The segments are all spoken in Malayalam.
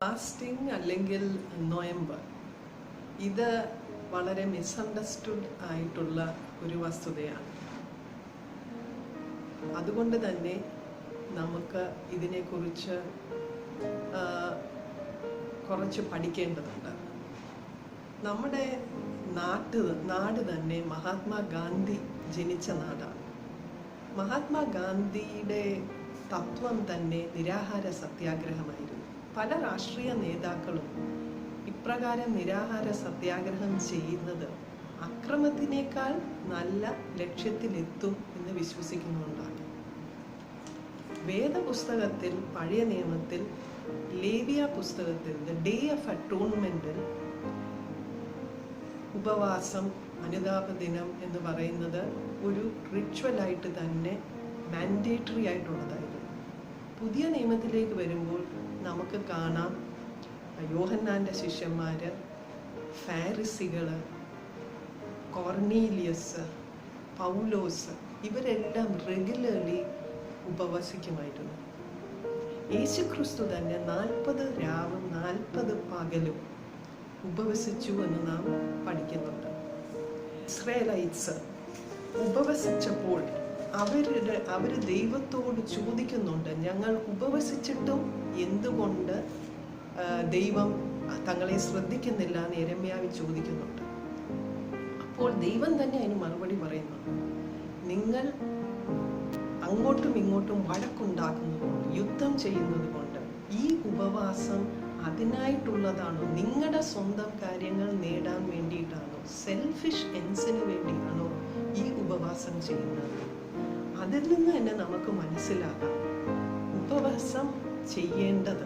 ഫാസ്റ്റിംഗ് അല്ലെങ്കിൽ നൊയമ്പ് ഇത് വളരെ മിസ്അണ്ടർസ്റ്റുഡ് ആയിട്ടുള്ള ഒരു വസ്തുതയാണ്. അതുകൊണ്ട് തന്നെ നമുക്ക് ഇതിനെക്കുറിച്ച് കുറച്ച് പഠിക്കേണ്ടതുണ്ട്. നമ്മുടെ നാട് തന്നെ മഹാത്മാഗാന്ധി ജനിച്ച നാടാണ്. മഹാത്മാഗാന്ധിയുടെ തത്വം തന്നെ നിരാഹാര സത്യാഗ്രഹമായിരുന്നു. പല രാഷ്ട്രീയ നേതാക്കളും ഇപ്രകാരം നിരാഹാര സത്യാഗ്രഹം ചെയ്യുന്നത് അക്രമത്തിനേക്കാൾ നല്ല ലക്ഷ്യത്തിലെത്തും എന്ന് വിശ്വസിക്കുന്നുണ്ടാണ്. വേദപുസ്തകത്തിൽ, പഴയ നിയമത്തിൽ, ലേവ്യ പുസ്തകത്തിൽ ദ ഡേ ഓഫ് അറ്റോൺമെന്റിൽ ഉപവാസം, അനുതാപ ദിനം എന്ന് പറയുന്നത് ഒരു റിച്വലായിട്ട് തന്നെ മാൻഡേറ്ററി ആയിട്ടുള്ളതായിരുന്നു. പുതിയ നിയമത്തിലേക്ക് വരുമ്പോൾ നമുക്ക് കാണാം യോഹന്നാൻ്റെ ശിഷ്യന്മാര്, ഫാരിസികൾ, കോർണീലിയസ്, പൗലോസ് ഇവരെല്ലാം റെഗുലർലി ഉപവസിക്കുമായിരുന്നു. യേശുക്രിസ്തു തന്നെ 40 രാവും 40 പകലും ഉപവസിച്ചു എന്ന് നാം പഠിക്കുന്നുണ്ട്. ഇസ്രായേലൈറ്റ്സ് ഉപവസിച്ചപ്പോൾ അവർ ദൈവത്തോട് ചോദിക്കുന്നുണ്ട്, ഞങ്ങൾ ഉപവസിച്ചിട്ടും എന്തുകൊണ്ട് ദൈവം തങ്ങളെ ശ്രദ്ധിക്കുന്നില്ല എന്ന് യെരമ്യാവ് ചോദിക്കുന്നുണ്ട്. അപ്പോൾ ദൈവം തന്നെ അതിന് മറുപടി പറയുന്നുണ്ട്, നിങ്ങൾ അങ്ങോട്ടും ഇങ്ങോട്ടും വഴക്കുണ്ടാക്കുന്നതുകൊണ്ട്, യുദ്ധം ചെയ്യുന്നത് കൊണ്ട് ഈ ഉപവാസം അതിനായിട്ടുള്ളതാണോ? നിങ്ങളുടെ സ്വന്തം കാര്യങ്ങൾ നേടാൻ വേണ്ടിയിട്ടാണോ? സെൽഫിഷ് എൻസിന് വേണ്ടിയാണോ ഈ ഉപവാസം ചെയ്യുന്നത്? അതിൽ നിന്ന് തന്നെ നമുക്ക് മനസ്സിലാക്കാം, ഉപവാസം ചെയ്യുന്നത്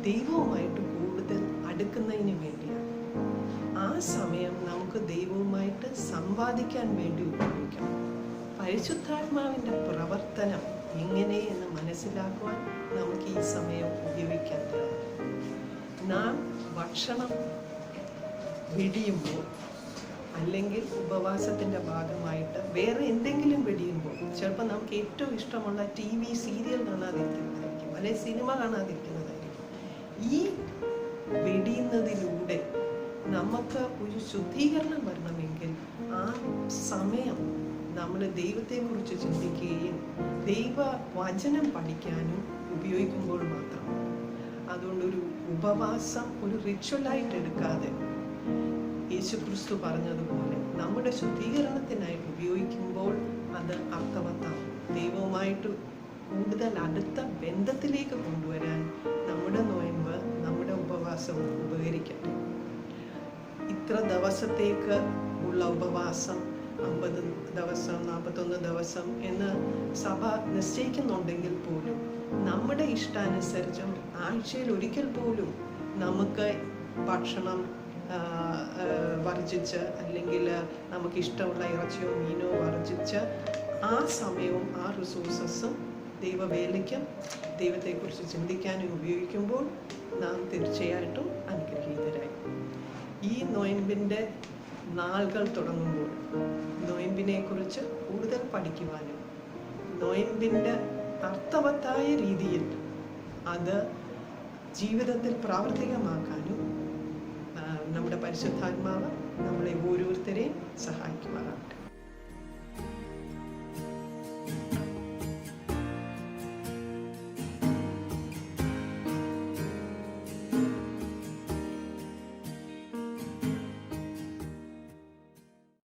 ദൈവവുമായിട്ട് കൂടുതൽ അടുക്കുന്നതിന് വേണ്ടിയാണ്. ആ സമയം നമുക്ക് ദൈവവുമായിട്ട് സംവാദിക്കാൻ വേണ്ടി ഉപയോഗിക്കാം. പരിശുദ്ധാത്മാവിൻ്റെ പ്രവർത്തനം എങ്ങനെ എന്ന് മനസ്സിലാക്കുവാൻ നമുക്ക് ഈ സമയം ഉപയോഗിക്കാൻ കഴിയും. നാം ഭക്ഷണം വെടിയുമ്പോൾ അല്ലെങ്കിൽ ഉപവാസത്തിൻ്റെ ഭാഗമായിട്ട് വേറെ എന്തെങ്കിലും വെടിയുമ്പോൾ ചിലപ്പോൾ നമുക്ക് ഏറ്റവും ഇഷ്ടമുള്ള TV സീരിയൽ കാണാതിരിക്കുന്നതായിരിക്കും, അല്ലെങ്കിൽ സിനിമ കാണാതിരിക്കുന്നതായിരിക്കും. ഈ വെടിയുന്നതിലൂടെ നമുക്ക് ഒരു ശുദ്ധീകരണം വരണമെങ്കിൽ ആ സമയം നമ്മൾ ദൈവത്തെക്കുറിച്ച് ചിന്തിക്കുകയും ദൈവവചനം പഠിക്കാനും ഉപയോഗിക്കുമ്പോൾ മാത്രം. അതുകൊണ്ടൊരു ഉപവാസം ഒരു റിച്വലായിട്ട് എടുക്കാതെ യേശുക്രിസ്തു പറഞ്ഞതുപോലെ നമ്മുടെ ശുദ്ധീകരണത്തിനായിട്ട് ഉപയോഗിക്കുമ്പോൾ അത് അർത്ഥവത്താവും. ദൈവവുമായിട്ട് കൂടുതൽ അടുത്ത ബന്ധത്തിലേക്ക് കൊണ്ടുവരാൻ നമ്മുടെ നൊയമ്പ്, നമ്മുടെ ഉപവാസം ഉപകരിക്കട്ടെ. ഇത്ര ദിവസത്തേക്ക് ഉള്ള ഉപവാസം 50 ദിവസം 41 ദിവസം എന്ന് സഭ നിശ്ചയിക്കുന്നുണ്ടെങ്കിൽ പോലും നമ്മുടെ ഇഷ്ടാനുസരിച്ചും ആഴ്ചയിൽ ഒരിക്കൽ പോലും നമുക്ക് ഭക്ഷണം വർജിച്ച്, അല്ലെങ്കിൽ നമുക്കിഷ്ടമുള്ള ഇറച്ചിയോ മീനോ വർജിച്ച് ആ സമയവും ആ റിസോഴ്സസും ദൈവവേലയ്ക്കും ദൈവത്തെക്കുറിച്ച് ചിന്തിക്കാനും ഉപയോഗിക്കുമ്പോൾ നാം തീർച്ചയായിട്ടും അനുഗ്രഹീതരായി. ഈ നൊയമ്പിൻ്റെ നാളുകൾ തുടങ്ങുമ്പോൾ നൊയമ്പിനെക്കുറിച്ച് കൂടുതൽ പഠിക്കുവാനും നൊയമ്പിൻ്റെ അർത്ഥവത്തായ രീതിയിൽ അത് ജീവിതത്തിൽ പ്രാവർത്തികമാക്കാനും നമ്മുടെ പരിശുദ്ധാത്മാവ് നമ്മളെ ഓരോരുത്തരെയും സഹായിക്കുമാറാകട്ടെ.